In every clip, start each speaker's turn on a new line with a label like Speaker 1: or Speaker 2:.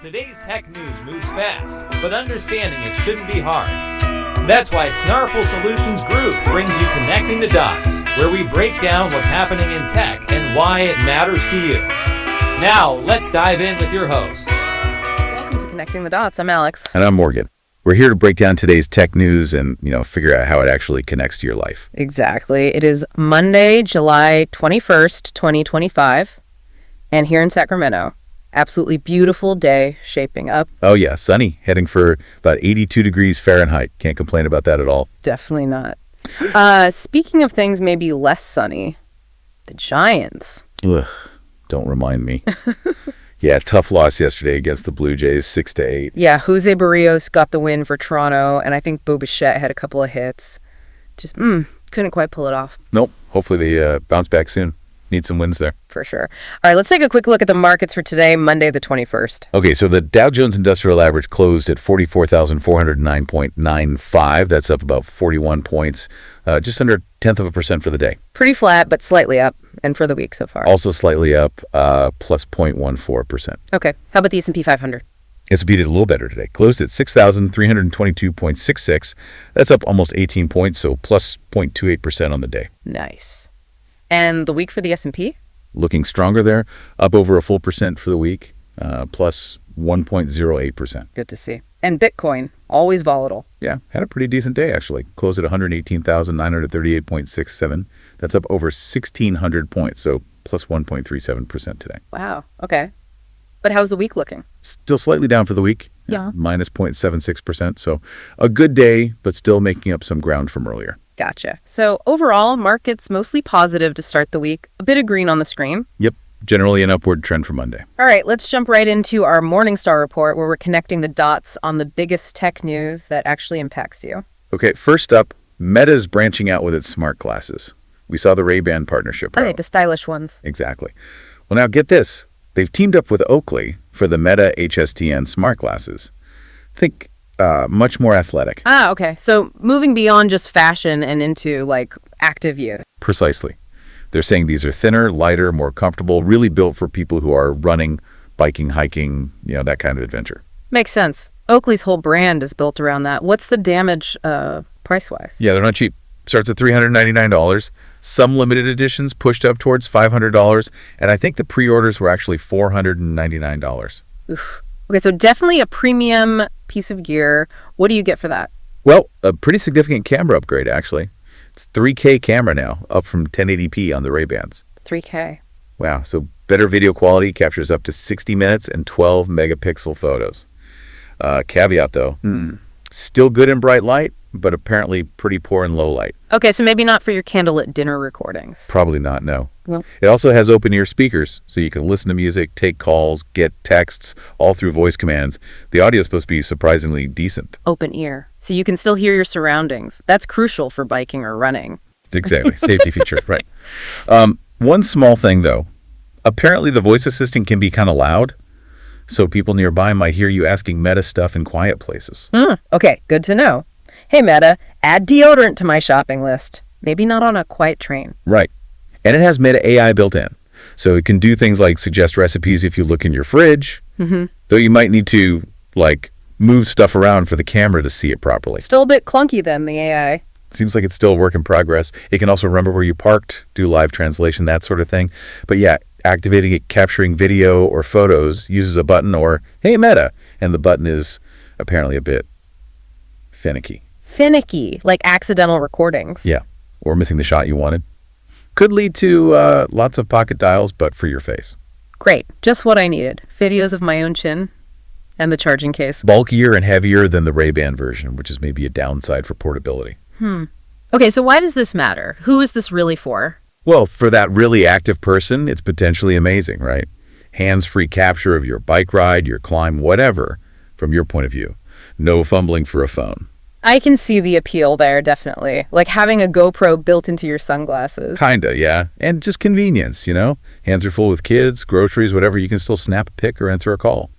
Speaker 1: Today's tech news moves fast, but understanding it shouldn't be hard. That's why Snarful Solutions Group brings you Connecting the Dots, where we break down what's happening in tech and why it matters to you. Now, let's dive in with your hosts.
Speaker 2: Welcome to Connecting the Dots. I'm Alex.
Speaker 3: And I'm Morgan. We're here to break down today's tech news and, figure out how it actually connects to your life.
Speaker 2: Exactly. It is Monday, July 21st, 2025. And here in Sacramento, absolutely beautiful day shaping up.
Speaker 3: Oh, yeah. Sunny. Heading for about 82 degrees Fahrenheit. Can't complain about that at all.
Speaker 2: Definitely not. Speaking of things maybe less sunny, the Giants.
Speaker 3: Ugh, don't remind me. Yeah, tough loss yesterday against the Blue Jays, 6-8.
Speaker 2: Yeah, Jose Barrios got the win for Toronto, and I think Bo Bichette had a couple of hits. Just, couldn't quite pull it off.
Speaker 3: Nope. Hopefully they bounce back soon. Need some wins there.
Speaker 2: For sure. All right, let's take a quick look at the markets for today, Monday the 21st.
Speaker 3: Okay, so the Dow Jones Industrial Average closed at 44,409.95. That's up about 41 points, just under 0.1% for the day.
Speaker 2: Pretty flat, but slightly up, and for the week so far.
Speaker 3: Also slightly up, plus 0.14%.
Speaker 2: Okay, how about the S&P 500?
Speaker 3: S&P did a little better today. Closed at 6,322.66. That's up almost 18 points, so plus 0.28% on the day.
Speaker 2: Nice. And the week for the S&P?
Speaker 3: Looking stronger there, up over a full percent for the week, plus 1.08%.
Speaker 2: Good to see. And Bitcoin, always volatile.
Speaker 3: Yeah, had a pretty decent day, actually. Closed at 118,938.67. That's up over 1,600 points, so plus 1.37% today.
Speaker 2: Wow, okay. But how's the week looking?
Speaker 3: Still slightly down for the week.
Speaker 2: Yeah.
Speaker 3: Minus 0.76%, so a good day, but still making up some ground from earlier.
Speaker 2: Gotcha. So overall, markets mostly positive to start the week. A bit of green on the screen.
Speaker 3: Yep. Generally an upward trend for Monday.
Speaker 2: All right, let's jump right into our Morningstar report where we're connecting the dots on the biggest tech news that actually impacts you.
Speaker 3: Okay, first up, Meta's branching out with its smart glasses. We saw the Ray-Ban partnership.
Speaker 2: Okay, the stylish ones.
Speaker 3: Exactly. Well, now get this. They've teamed up with Oakley for the Meta HSTN smart glasses. Think much more athletic.
Speaker 2: Ah, okay. So moving beyond just fashion and into, active use.
Speaker 3: Precisely. They're saying these are thinner, lighter, more comfortable, really built for people who are running, biking, hiking, that kind of adventure.
Speaker 2: Makes sense. Oakley's whole brand is built around that. What's the damage price-wise?
Speaker 3: Yeah, they're not cheap. Starts at $399. Some limited editions pushed up towards $500. And I think the pre-orders were actually $499.
Speaker 2: Oof. Okay, so definitely a premium piece of gear. What do you get for that?
Speaker 3: Well, a pretty significant camera upgrade, actually. It's 3K camera now, up from 1080p on the Ray-Bans.
Speaker 2: 3K.
Speaker 3: Wow, so better video quality, captures up to 60 minutes and 12 megapixel photos. Caveat, though, still good in bright light, but apparently pretty poor in low light.
Speaker 2: Okay, so maybe not for your candlelit dinner recordings.
Speaker 3: Probably not, no.
Speaker 2: Well,
Speaker 3: it also has open-ear speakers, so you can listen to music, take calls, get texts, all through voice commands. The audio is supposed to be surprisingly decent.
Speaker 2: Open ear, so you can still hear your surroundings. That's crucial for biking or running.
Speaker 3: Exactly, safety feature, right. One small thing, though. Apparently the voice assistant can be kind of loud, so people nearby might hear you asking Meta stuff in quiet places.
Speaker 2: Okay, good to know. Hey, Meta, add deodorant to my shopping list. Maybe not on a quiet train.
Speaker 3: Right. And it has Meta AI built in. So it can do things like suggest recipes if you look in your fridge, though you might need to, move stuff around for the camera to see it properly.
Speaker 2: Still a bit clunky then, the AI.
Speaker 3: Seems like it's still a work in progress. It can also remember where you parked, do live translation, that sort of thing. But yeah, activating it, capturing video or photos uses a button or, hey, Meta, and the button is apparently a bit finicky.
Speaker 2: Finicky, like accidental recordings.
Speaker 3: Yeah, or missing the shot you wanted. Could lead to lots of pocket dials, but for your face.
Speaker 2: Great, just what I needed. Videos of my own chin and the charging case.
Speaker 3: Bulkier and heavier than the Ray-Ban version, which is maybe a downside for portability.
Speaker 2: Okay, so why does this matter? Who is this really for?
Speaker 3: Well, for that really active person, it's potentially amazing, right? Hands-free capture of your bike ride, your climb, whatever, from your point of view. No fumbling for a phone.
Speaker 2: I can see the appeal there, definitely. Like having a GoPro built into your sunglasses.
Speaker 3: Kinda, yeah. And just convenience, Hands are full with kids, groceries, whatever. You can still snap a pic or answer a call.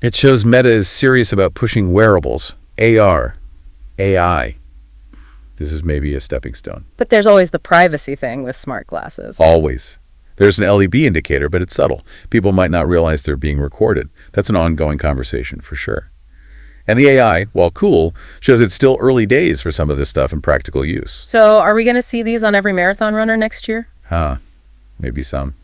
Speaker 3: It shows Meta is serious about pushing wearables, AR, AI. This is maybe a stepping stone.
Speaker 2: But there's always the privacy thing with smart glasses.
Speaker 3: Always. There's an LEB indicator, but it's subtle. People might not realize they're being recorded. That's an ongoing conversation for sure. And the AI, while cool, shows it's still early days for some of this stuff in practical use.
Speaker 2: So are we going to see these on every marathon runner next year?
Speaker 3: Maybe some.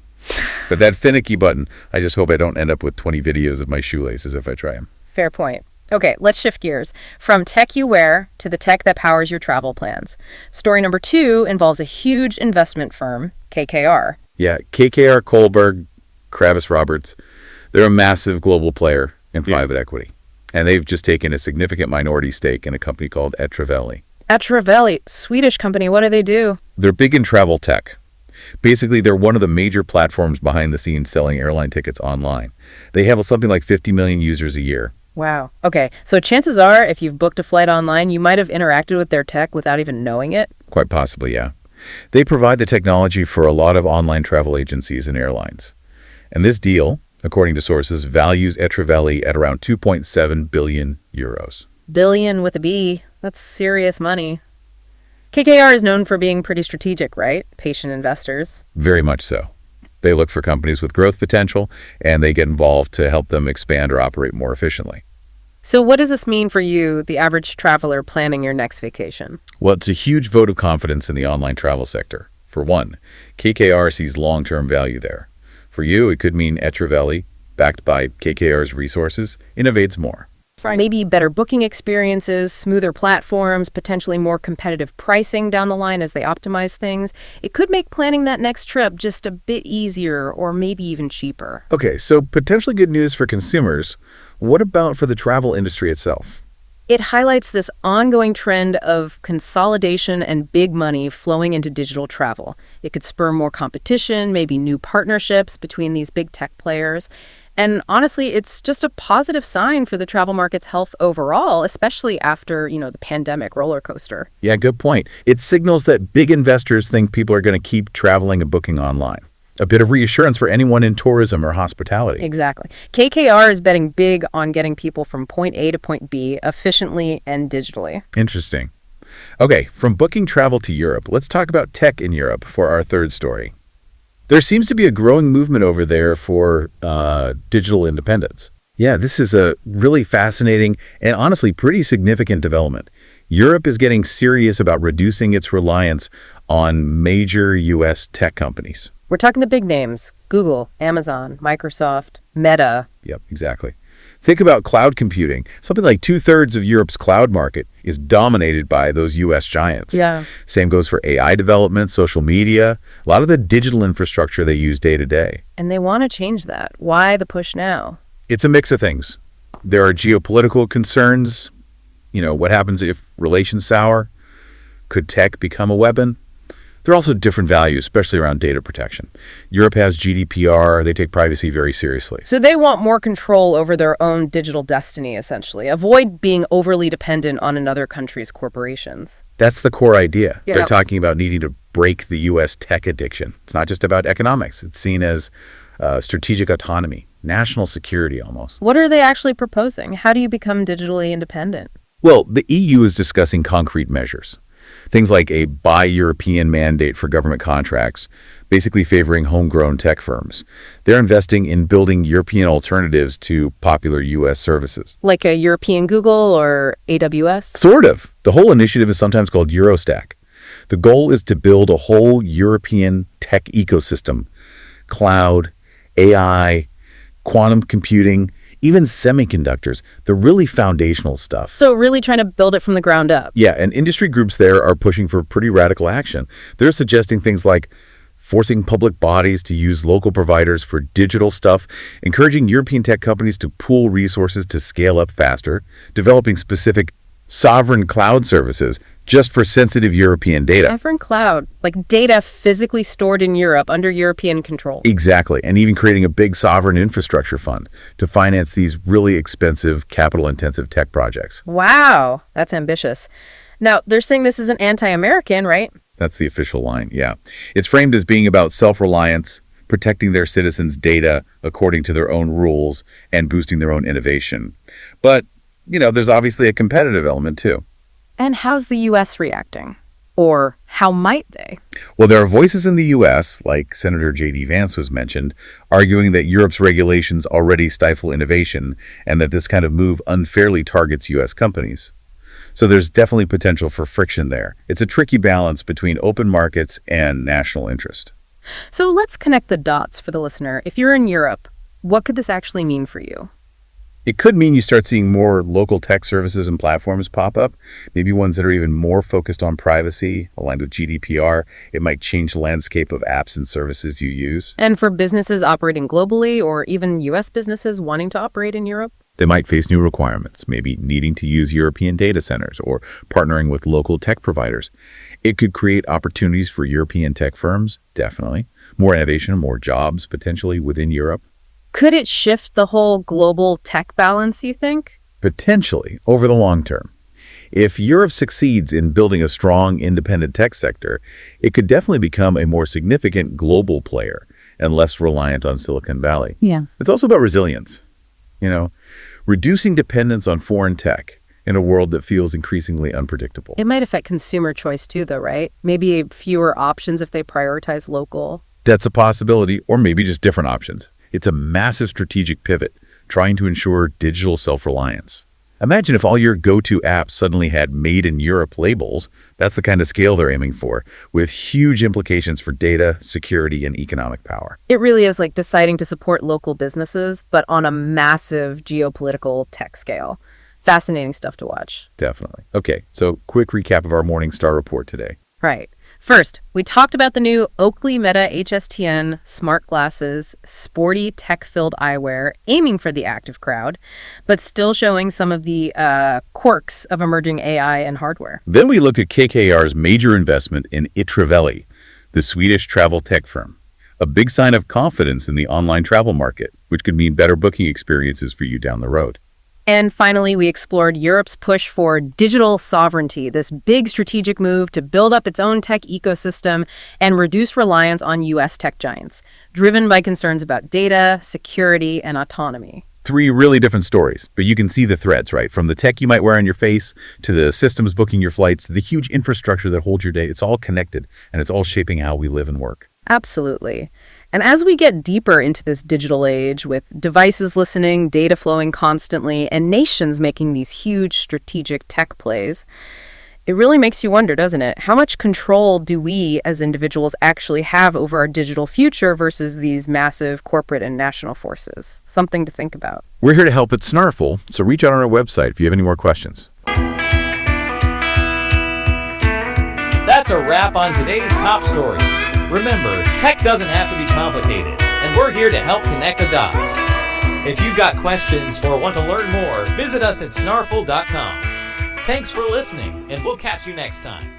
Speaker 3: But that finicky button, I just hope I don't end up with 20 videos of my shoelaces if I try them.
Speaker 2: Fair point. Okay, let's shift gears from tech you wear to the tech that powers your travel plans. Story number 2 involves a huge investment firm, KKR.
Speaker 3: Yeah, KKR, Kohlberg, Kravis Roberts, they're a massive global player in private equity. And they've just taken a significant minority stake in a company called Etravelli.
Speaker 2: Etravelli, Swedish company, what do they do?
Speaker 3: They're big in travel tech. Basically, they're one of the major platforms behind the scenes selling airline tickets online. They have something like 50 million users a year.
Speaker 2: Wow. Okay, so chances are if you've booked a flight online, you might have interacted with their tech without even knowing it.
Speaker 3: Quite possibly, yeah. They provide the technology for a lot of online travel agencies and airlines. And this deal, according to sources, values Etravelli at around 2.7 billion euros.
Speaker 2: Billion with a B. That's serious money. KKR is known for being pretty strategic, right? Patient investors.
Speaker 3: Very much so. They look for companies with growth potential, and they get involved to help them expand or operate more efficiently.
Speaker 2: So what does this mean for you, the average traveler planning your next vacation?
Speaker 3: Well, it's a huge vote of confidence in the online travel sector. For one, KKR sees long-term value there. For you, it could mean Etravelli, backed by KKR's resources, innovates more.
Speaker 2: Maybe better booking experiences, smoother platforms, potentially more competitive pricing down the line as they optimize things. It could make planning that next trip just a bit easier or maybe even cheaper.
Speaker 3: Okay, so potentially good news for consumers. What about for the travel industry itself?
Speaker 2: It highlights this ongoing trend of consolidation and big money flowing into digital travel. It could spur more competition, maybe new partnerships between these big tech players. And honestly, it's just a positive sign for the travel market's health overall, especially after, the pandemic roller coaster.
Speaker 3: Yeah, good point. It signals that big investors think people are going to keep traveling and booking online. A bit of reassurance for anyone in tourism or hospitality.
Speaker 2: Exactly. KKR is betting big on getting people from point A to point B efficiently and digitally.
Speaker 3: Interesting. Okay, from booking travel to Europe, let's talk about tech in Europe for our third story. There seems to be a growing movement over there for digital independence. Yeah, this is a really fascinating and honestly pretty significant development. Europe is getting serious about reducing its reliance on major U.S. tech companies.
Speaker 2: We're talking the big names: Google, Amazon, Microsoft, Meta.
Speaker 3: Yep, exactly. Think about cloud computing. Something like 2/3 of Europe's cloud market is dominated by those U.S. giants.
Speaker 2: Yeah.
Speaker 3: Same goes for AI development, social media, a lot of the digital infrastructure they use day to day.
Speaker 2: And they want to change that. Why the push now?
Speaker 3: It's a mix of things. There are geopolitical concerns. What happens if relations sour? Could tech become a weapon? There are also different values, especially around data protection. Europe has GDPR. They take privacy very seriously.
Speaker 2: So they want more control over their own digital destiny, essentially. Avoid being overly dependent on another country's corporations.
Speaker 3: That's the core idea.
Speaker 2: Yeah.
Speaker 3: They're talking about needing to break the U.S. tech addiction. It's not just about economics. It's seen as strategic autonomy, national security almost.
Speaker 2: What are they actually proposing? How do you become digitally independent?
Speaker 3: Well, the EU is discussing concrete measures. Things like a Buy European mandate for government contracts, basically favoring homegrown tech firms. They're investing in building European alternatives to popular U.S. services.
Speaker 2: Like a European Google or AWS?
Speaker 3: Sort of. The whole initiative is sometimes called Eurostack. The goal is to build a whole European tech ecosystem. Cloud, AI, quantum computing, even semiconductors, the really foundational stuff.
Speaker 2: So really trying to build it from the ground up.
Speaker 3: Yeah, and industry groups there are pushing for pretty radical action. They're suggesting things like forcing public bodies to use local providers for digital stuff, encouraging European tech companies to pool resources to scale up faster, developing specific sovereign cloud services just for sensitive European data.
Speaker 2: Sovereign cloud, like data physically stored in Europe under European control.
Speaker 3: Exactly, and even creating a big sovereign infrastructure fund to finance these really expensive, capital-intensive tech projects.
Speaker 2: Wow, that's ambitious. Now, they're saying this isn't anti-American, right?
Speaker 3: That's the official line, yeah. It's framed as being about self-reliance, protecting their citizens' data according to their own rules, and boosting their own innovation. But there's obviously a competitive element, too.
Speaker 2: And how's the U.S. reacting? Or how might they?
Speaker 3: Well, there are voices in the U.S., like Senator J.D. Vance was mentioned, arguing that Europe's regulations already stifle innovation and that this kind of move unfairly targets U.S. companies. So there's definitely potential for friction there. It's a tricky balance between open markets and national interest.
Speaker 2: So let's connect the dots for the listener. If you're in Europe, what could this actually mean for you?
Speaker 3: It could mean you start seeing more local tech services and platforms pop up, maybe ones that are even more focused on privacy, aligned with GDPR. It might change the landscape of apps and services you use.
Speaker 2: And for businesses operating globally or even U.S. businesses wanting to operate in Europe?
Speaker 3: They might face new requirements, maybe needing to use European data centers or partnering with local tech providers. It could create opportunities for European tech firms, definitely. More innovation, more jobs potentially within Europe.
Speaker 2: Could it shift the whole global tech balance, you think?
Speaker 3: Potentially, over the long term. If Europe succeeds in building a strong, independent tech sector, it could definitely become a more significant global player and less reliant on Silicon Valley.
Speaker 2: Yeah.
Speaker 3: It's also about resilience. Reducing dependence on foreign tech in a world that feels increasingly unpredictable.
Speaker 2: It might affect consumer choice too, though, right? Maybe fewer options if they prioritize local.
Speaker 3: That's a possibility, or maybe just different options. It's a massive strategic pivot, trying to ensure digital self-reliance. Imagine if all your go-to apps suddenly had Made in Europe labels. That's the kind of scale they're aiming for, with huge implications for data, security, and economic power.
Speaker 2: It really is like deciding to support local businesses, but on a massive geopolitical tech scale. Fascinating stuff to watch.
Speaker 3: Definitely. Okay, so quick recap of our Morningstar report today.
Speaker 2: Right. First, we talked about the new Oakley Meta HSTN smart glasses, sporty tech-filled eyewear, aiming for the active crowd, but still showing some of the quirks of emerging AI and hardware.
Speaker 3: Then we looked at KKR's major investment in Itravelli, the Swedish travel tech firm. A big sign of confidence in the online travel market, which could mean better booking experiences for you down the road.
Speaker 2: And finally, we explored Europe's push for digital sovereignty, this big strategic move to build up its own tech ecosystem and reduce reliance on U.S. tech giants, driven by concerns about data, security, and autonomy.
Speaker 3: 3 really different stories, but you can see the threads, right? From the tech you might wear on your face to the systems booking your flights, to the huge infrastructure that holds your day. It's all connected, and it's all shaping how we live and work.
Speaker 2: Absolutely. And as we get deeper into this digital age, with devices listening, data flowing constantly, and nations making these huge strategic tech plays, it really makes you wonder, doesn't it? How much control do we as individuals actually have over our digital future versus these massive corporate and national forces? Something to think about.
Speaker 3: We're here to help at Snarful, so reach out on our website if you have any more questions.
Speaker 1: That's a wrap on today's top stories. Remember, tech doesn't have to be complicated, and we're here to help connect the dots. If you've got questions or want to learn more, visit us at snarful.com. Thanks for listening, and we'll catch you next time.